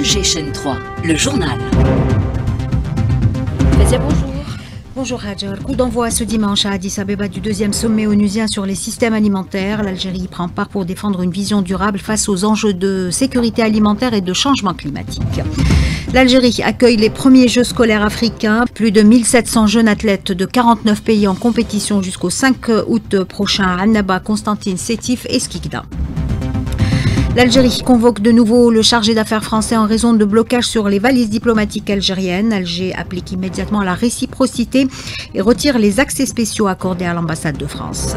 Géchen 3, le journal. Bonjour. Bonjour Hajar. Coup d'envoi ce dimanche à Addis Abeba du deuxième sommet onusien sur les systèmes alimentaires. L'Algérie prend part pour défendre une vision durable face aux enjeux de sécurité alimentaire et de changement climatique. L'Algérie accueille les premiers Jeux scolaires africains. Plus de 1700 jeunes athlètes de 49 pays en compétition jusqu'au 5 août prochain à Annaba, Constantine, Sétif et Skikda. L'Algérie convoque de nouveau le chargé d'affaires français en raison de blocages sur les valises diplomatiques algériennes. Alger applique immédiatement la réciprocité et retire les accès spéciaux accordés à l'ambassade de France.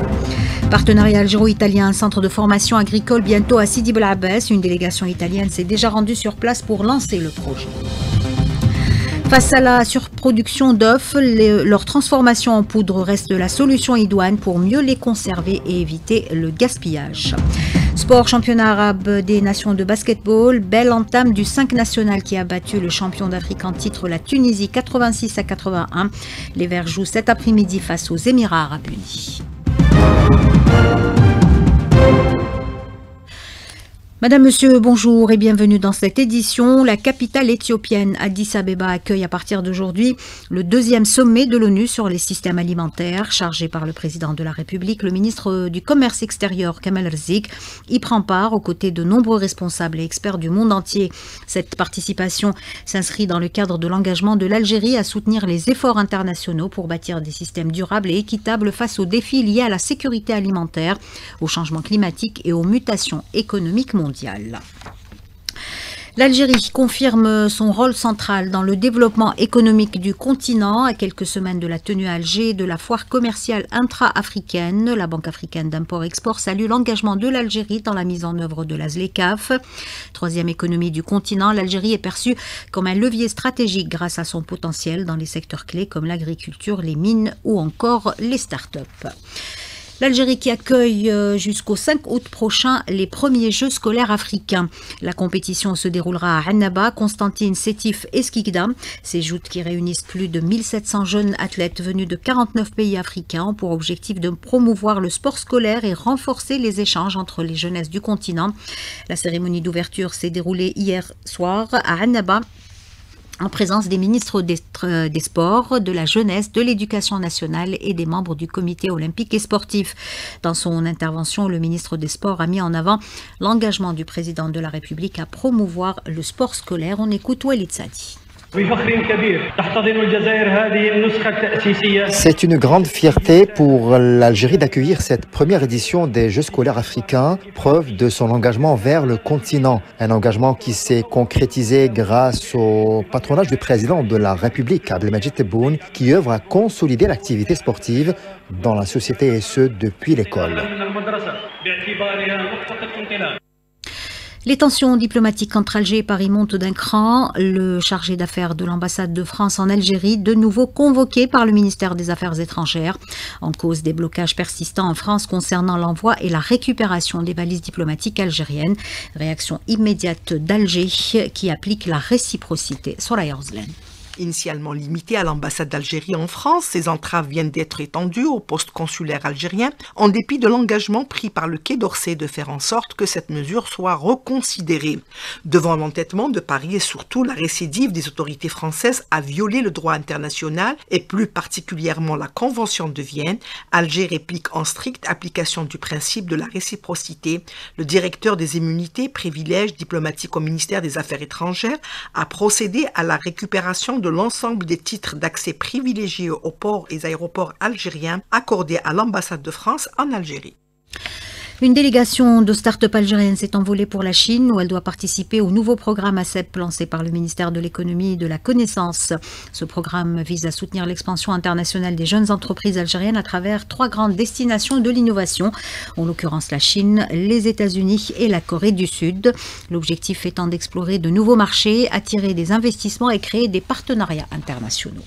Partenariat algéro-italien, un centre de formation agricole bientôt à Sidi Bel Abbès. Une délégation italienne s'est déjà rendue sur place pour lancer le projet. Face à la surproduction d'œufs, leur transformation en poudre reste la solution idoine pour mieux les conserver et éviter le gaspillage. Sport, championnat arabe des nations de basketball, belle entame du 5 national qui a battu le champion d'Afrique en titre, la Tunisie, 86-81. Les Verts jouent cet après-midi face aux Émirats arabes unis. Madame, Monsieur, bonjour et bienvenue dans cette édition. La capitale éthiopienne, Addis Abeba, accueille à partir d'aujourd'hui le deuxième sommet de l'ONU sur les systèmes alimentaires. Chargé par le président de la République, le ministre du Commerce extérieur, Kamel Rizk, y prend part aux côtés de nombreux responsables et experts du monde entier. Cette participation s'inscrit dans le cadre de l'engagement de l'Algérie à soutenir les efforts internationaux pour bâtir des systèmes durables et équitables face aux défis liés à la sécurité alimentaire, au changement climatique et aux mutations économiques mondiales. L'Algérie confirme son rôle central dans le développement économique du continent. À quelques semaines de la tenue à Alger de la foire commerciale intra-africaine, la Banque africaine d'import-export salue l'engagement de l'Algérie dans la mise en œuvre de la ZLECAf. Troisième économie du continent, l'Algérie est perçue comme un levier stratégique grâce à son potentiel dans les secteurs clés comme l'agriculture, les mines ou encore les start-up. L'Algérie qui accueille jusqu'au 5 août prochain les premiers Jeux scolaires africains. La compétition se déroulera à Annaba, Constantine, Sétif et Skikda. Ces joutes qui réunissent plus de 1700 jeunes athlètes venus de 49 pays africains ont pour objectif de promouvoir le sport scolaire et renforcer les échanges entre les jeunesses du continent. La cérémonie d'ouverture s'est déroulée hier soir à Annaba, en présence des ministres des Sports, de la Jeunesse, de l'Éducation nationale et des membres du comité olympique et sportif. Dans son intervention, le ministre des Sports a mis en avant l'engagement du président de la République à promouvoir le sport scolaire. On écoute Walid Sadi. C'est une grande fierté pour l'Algérie d'accueillir cette première édition des Jeux scolaires africains, preuve de son engagement vers le continent. Un engagement qui s'est concrétisé grâce au patronage du président de la République, Abdelmadjid Tebboune, qui œuvre à consolider l'activité sportive dans la société et ce depuis l'école. Les tensions diplomatiques entre Alger et Paris montent d'un cran. Le chargé d'affaires de l'ambassade de France en Algérie, de nouveau convoqué par le ministère des Affaires étrangères, en cause des blocages persistants en France concernant l'envoi et la récupération des valises diplomatiques algériennes. Réaction immédiate d'Alger qui applique la réciprocité. Soraya Orzlen. Initialement limitée à l'ambassade d'Algérie en France, ces entraves viennent d'être étendues au poste consulaire algérien, en dépit de l'engagement pris par le Quai d'Orsay de faire en sorte que cette mesure soit reconsidérée. Devant l'entêtement de Paris et surtout la récidive des autorités françaises à violer le droit international et plus particulièrement la Convention de Vienne, Alger réplique en stricte application du principe de la réciprocité. Le directeur des immunités, privilèges diplomatiques au ministère des Affaires étrangères, a procédé à la récupération de l'ensemble des titres d'accès privilégiés aux ports et aéroports algériens accordés à l'ambassade de France en Algérie. Une délégation de start-up algérienne s'est envolée pour la Chine où elle doit participer au nouveau programme ACEP lancé par le ministère de l'économie et de la connaissance. Ce programme vise à soutenir l'expansion internationale des jeunes entreprises algériennes à travers 3 grandes destinations de l'innovation, en l'occurrence la Chine, les États-Unis et la Corée du Sud. L'objectif étant d'explorer de nouveaux marchés, attirer des investissements et créer des partenariats internationaux.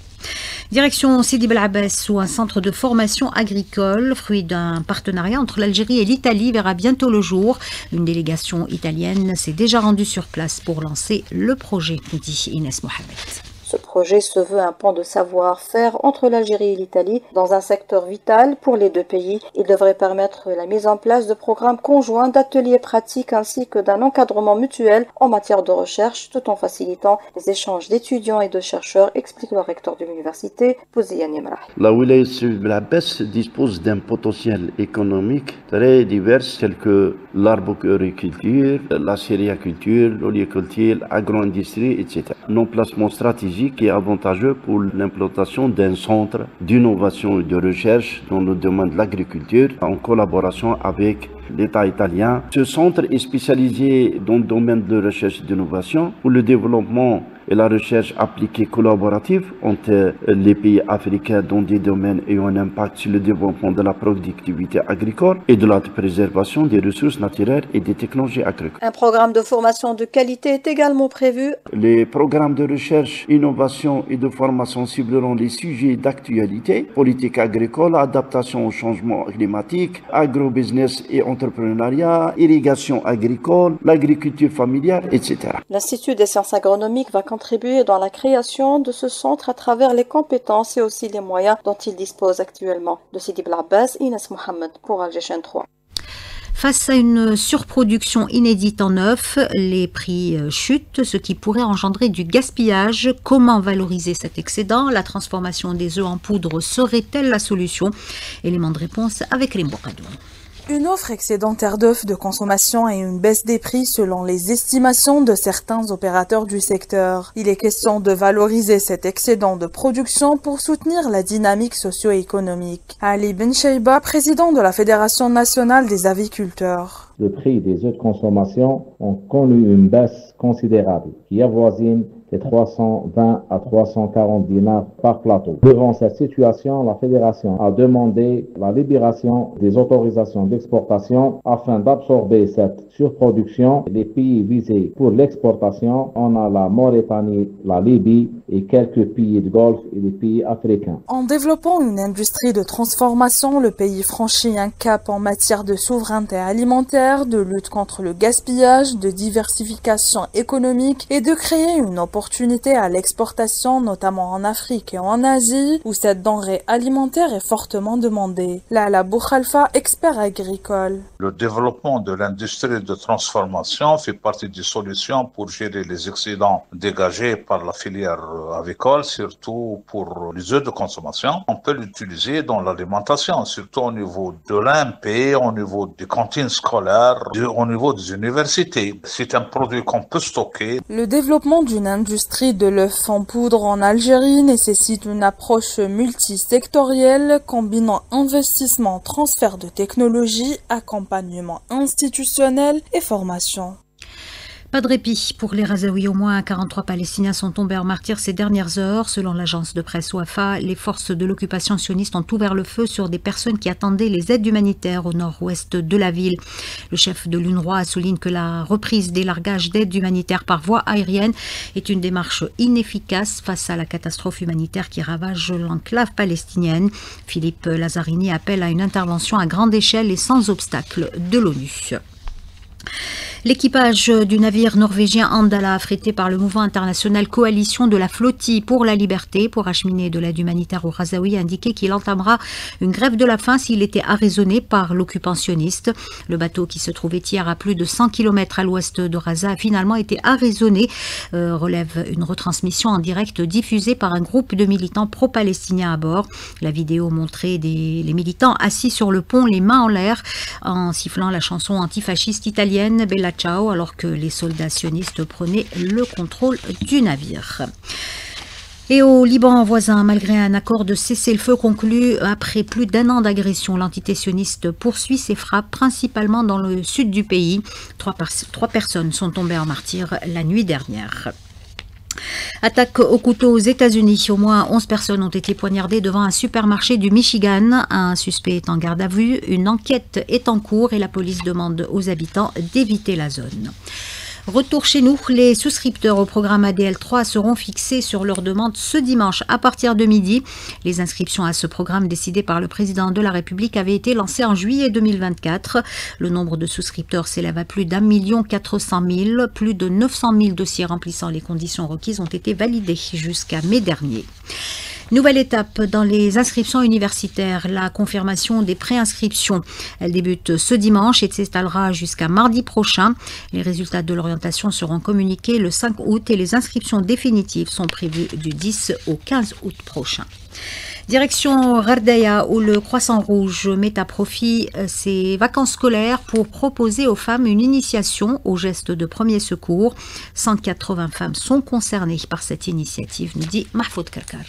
Direction Sidi Bel Abbès où un centre de formation agricole, fruit d'un partenariat entre l'Algérie et l'Italie, verra bientôt le jour. Une délégation italienne s'est déjà rendue sur place pour lancer le projet, dit Inès Mohamed. Ce projet se veut un pont de savoir-faire entre l'Algérie et l'Italie dans un secteur vital pour les deux pays. Il devrait permettre la mise en place de programmes conjoints d'ateliers pratiques ainsi que d'un encadrement mutuel en matière de recherche tout en facilitant les échanges d'étudiants et de chercheurs, explique le recteur de l'université, Bouziane Yemrah. La wilaya de la Besse dispose d'un potentiel économique très divers tel que l'arboriculture, la céréaculture, l'oléiculture, l'agro-industrie, etc. Nos placements stratégiques et avantageux pour l'implantation d'un centre d'innovation et de recherche dans le domaine de l'agriculture en collaboration avec l'État italien. Ce centre est spécialisé dans le domaine de recherche et d'innovation pour le développement et la recherche appliquée collaborative entre les pays africains dans des domaines ayant un impact sur le développement de la productivité agricole et de la préservation des ressources naturelles et des technologies agricoles. Un programme de formation de qualité est également prévu. Les programmes de recherche, innovation et de formation cibleront les sujets d'actualité, politique agricole, adaptation au changement climatique, agrobusiness et entrepreneuriat, irrigation agricole, l'agriculture familiale, etc. L'Institut des sciences agronomiques va contribuer dans la création de ce centre à travers les compétences et aussi les moyens dont il dispose actuellement. De Sidi Blabès, Inès Mohamed pour Alger Chaîne 3. Face à une surproduction inédite en œufs, les prix chutent, ce qui pourrait engendrer du gaspillage. Comment valoriser cet excédent? La transformation des œufs en poudre serait-elle la solution? Élément de réponse avec Rimbo Kadoum. Une offre excédentaire d'œufs de consommation et une baisse des prix selon les estimations de certains opérateurs du secteur. Il est question de valoriser cet excédent de production pour soutenir la dynamique socio-économique. Ali Ben Cheiba, président de la Fédération nationale des aviculteurs. Le prix des œufs de consommation ont connu une baisse considérable qui avoisine les 320 à 340 dinars par plateau. Devant cette situation, la Fédération a demandé la libération des autorisations d'exportation afin d'absorber cette surproduction. Les pays visés pour l'exportation, on a la Mauritanie, la Libye et quelques pays de Golfe et les pays africains. En développant une industrie de transformation, le pays franchit un cap en matière de souveraineté alimentaire, de lutte contre le gaspillage, de diversification économique et de créer une opportunité à l'exportation, notamment en Afrique et en Asie, où cette denrée alimentaire est fortement demandée. Lala Boukhalfa, expert agricole. Le développement de l'industrie de transformation fait partie des solutions pour gérer les excédents dégagés par la filière avicole, surtout pour les œufs de consommation. On peut l'utiliser dans l'alimentation, surtout au niveau de l'IMP, au niveau des cantines scolaires, au niveau des universités. C'est un produit qu'on peut stocker. Le développement d'une industrie de l'œuf en poudre en Algérie nécessite une approche multisectorielle combinant investissement, transfert de technologie, accompagnement institutionnel et formation. Pas de répit pour les Razaouis. Au moins 43 Palestiniens sont tombés en martyrs ces dernières heures. Selon l'agence de presse Wafa, les forces de l'occupation sioniste ont ouvert le feu sur des personnes qui attendaient les aides humanitaires au nord-ouest de la ville. Le chef de l'UNRWA souligne que la reprise des largages d'aide humanitaire par voie aérienne est une démarche inefficace face à la catastrophe humanitaire qui ravage l'enclave palestinienne. Philippe Lazzarini appelle à une intervention à grande échelle et sans obstacle de l'ONU. L'équipage du navire norvégien Andala, affrété par le mouvement international Coalition de la Flottille pour la Liberté pour acheminer de l'aide humanitaire aux Razaouis, a indiqué qu'il entamera une grève de la faim s'il était arraisonné par l'occupant sioniste. Le bateau qui se trouvait hier à plus de 100 km à l'ouest de Raza a finalement été arraisonné, relève une retransmission en direct diffusée par un groupe de militants pro-palestiniens à bord. La vidéo montrait les militants assis sur le pont, les mains en l'air, en sifflant la chanson antifasciste italienne Bella Ciao, alors que les soldats sionistes prenaient le contrôle du navire. Et au Liban voisin, malgré un accord de cessez-le-feu conclu après plus d'un an d'agression, l'entité sioniste poursuit ses frappes, principalement dans le sud du pays. Trois personnes sont tombées en martyrs la nuit dernière. Attaque au couteau aux États-Unis. Au moins 11 personnes ont été poignardées devant un supermarché du Michigan. Un suspect est en garde à vue. Une enquête est en cours et la police demande aux habitants d'éviter la zone. Retour chez nous, les souscripteurs au programme ADL3 seront fixés sur leur demande ce dimanche à partir de midi. Les inscriptions à ce programme décidé par le président de la République avaient été lancées en juillet 2024. Le nombre de souscripteurs s'élève à plus d'1,4 million. Plus de 900 000 dossiers remplissant les conditions requises ont été validés jusqu'à mai dernier. Nouvelle étape dans les inscriptions universitaires, la confirmation des préinscriptions. Elle débute ce dimanche et s'étalera jusqu'à mardi prochain. Les résultats de l'orientation seront communiqués le 5 août et les inscriptions définitives sont prévues du 10 au 15 août prochain. Direction Gherdaya où le Croissant Rouge met à profit ses vacances scolaires pour proposer aux femmes une initiation aux gestes de premier secours. 180 femmes sont concernées par cette initiative, nous dit Mahfoud Karkar.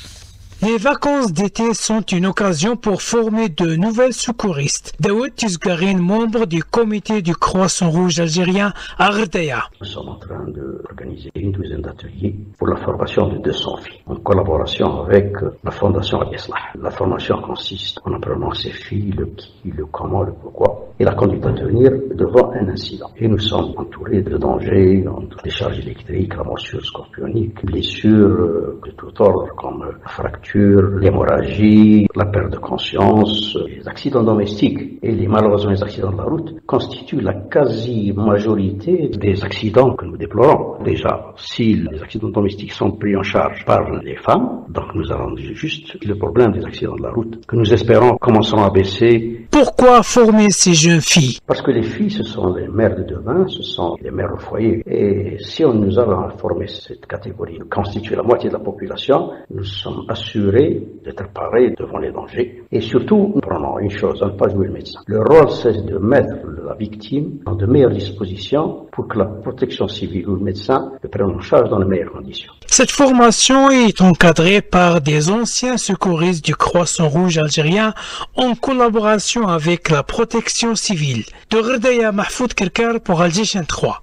Les vacances d'été sont une occasion pour former de nouvelles secouristes. Daoud Tisgarin, membre du comité du Croissant Rouge algérien à Gherdaya. Nous sommes en train d'organiser une douzaine d'ateliers pour la formation de 200 filles, en collaboration avec la Fondation Al-Islah. La formation consiste en apprenant ces filles le qui, le comment, le pourquoi et la conduite à tenir devant un incident. Et nous sommes entourés de dangers, des charges électriques, la morsure scorpionique, blessures de tout ordre comme fractures, l'hémorragie, la perte de conscience, les accidents domestiques et malheureusement les accidents de la route constituent la quasi-majorité des accidents que nous déplorons. Déjà, si les accidents domestiques sont pris en charge par les femmes, donc nous allons juste le problème des accidents de la route que nous espérons commenceront à baisser. Pourquoi former ces jeunes filles? Parce que les filles, ce sont les mères de demain, ce sont les mères au foyer. Et si nous avons formé cette catégorie, constitue la moitié de la population, nous sommes assurés d'être parés devant les dangers. Et surtout, nous prenons une chose, à ne pas jouer le médecin. Le rôle, c'est de mettre la victime dans de meilleures dispositions pour que la protection civile ou le médecin le prenne en charge dans les meilleures conditions. Cette formation est encadrée par des anciens secouristes du Croissant Rouge algérien en collaboration avec la protection civile. De Gherdaya, Mahfoud Karkar pour Alger 3.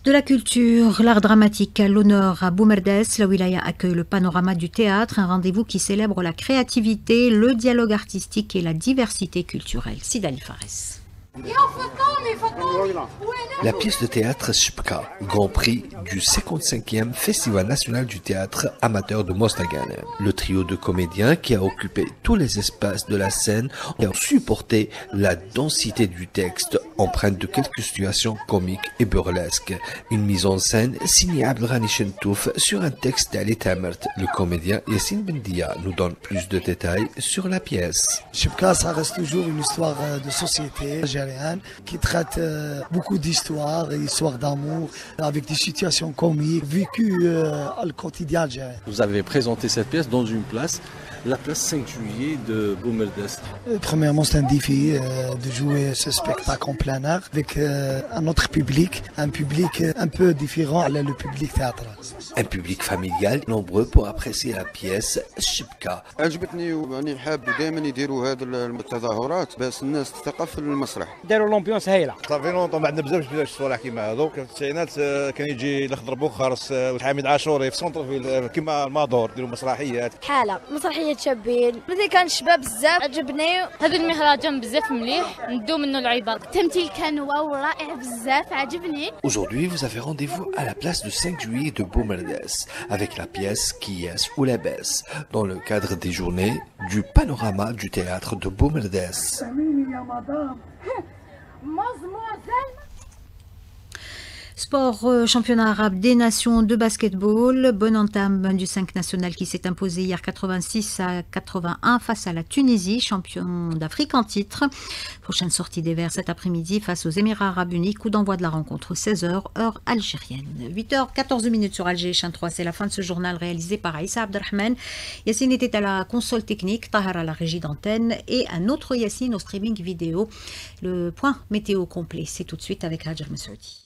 De la culture, l'art dramatique à l'honneur à Boumerdes, la wilaya accueille le panorama du théâtre, un rendez-vous qui célèbre la créativité, le dialogue artistique et la diversité culturelle. Sidali Fares. La pièce de théâtre Shibka, Grand Prix du 55e Festival national du théâtre amateur de Mostagan. Le trio de comédiens qui a occupé tous les espaces de la scène ont supporté la densité du texte, empreinte de quelques situations comiques et burlesques. Une mise en scène signée Abdelghani Chentouf sur un texte d'Ali Tamert. Le comédien Yassine Bendia nous donne plus de détails sur la pièce. Shibka, ça reste toujours une histoire de société qui traite beaucoup d'histoires, histoires d'amour, avec des situations comiques vécues au quotidien algérien. Vous avez présenté cette pièce dans une place, la place 5 juillet de Boumerdes. Premièrement, c'est un défi de jouer ce spectacle en plein air avec un autre public, un public un peu différent de le public théâtral. Un public familial nombreux pour apprécier la pièce Shibka. عجبتني واني حاب دائما يديروا هذه التظاهرات باش الناس تثقف في المسرح. داروا لومبيونس هايله. صافي لونطون عندنا بزاف الصوالح كيما هذو في التسعينات كان يجي الخضر بوخارس وحامد عاشوري في سونتر كيما المادور يديروا مسرحيات. حاله مسرحيه شابين ملي كان الشباب بزاف عجبني هذا المهرجان بزاف مليح ندو منه العبر التمثيل كان واو رائع بزاف عجبني. Aujourd'hui, vous avez rendez-vous à la place du 5 juillet de Boumerdes avec la pièce Qui est ou la baisse dans le cadre des journées du panorama du théâtre de Boumerdes. Sport, championnat arabe des nations de basketball, bonne entame du 5 national qui s'est imposé hier 86-81 face à la Tunisie, champion d'Afrique en titre. Prochaine sortie des Verts cet après-midi face aux Émirats Arabes Unis, coup d'envoi de la rencontre 16h, heure algérienne. 8h14 sur Alger, chaîne 3, c'est la fin de ce journal réalisé par Aïssa Abdelrahman. Yassine était à la console technique, Tahar à la régie d'antenne et un autre Yassine au streaming vidéo. Le point météo complet, c'est tout de suite avec Hajar Messoudi.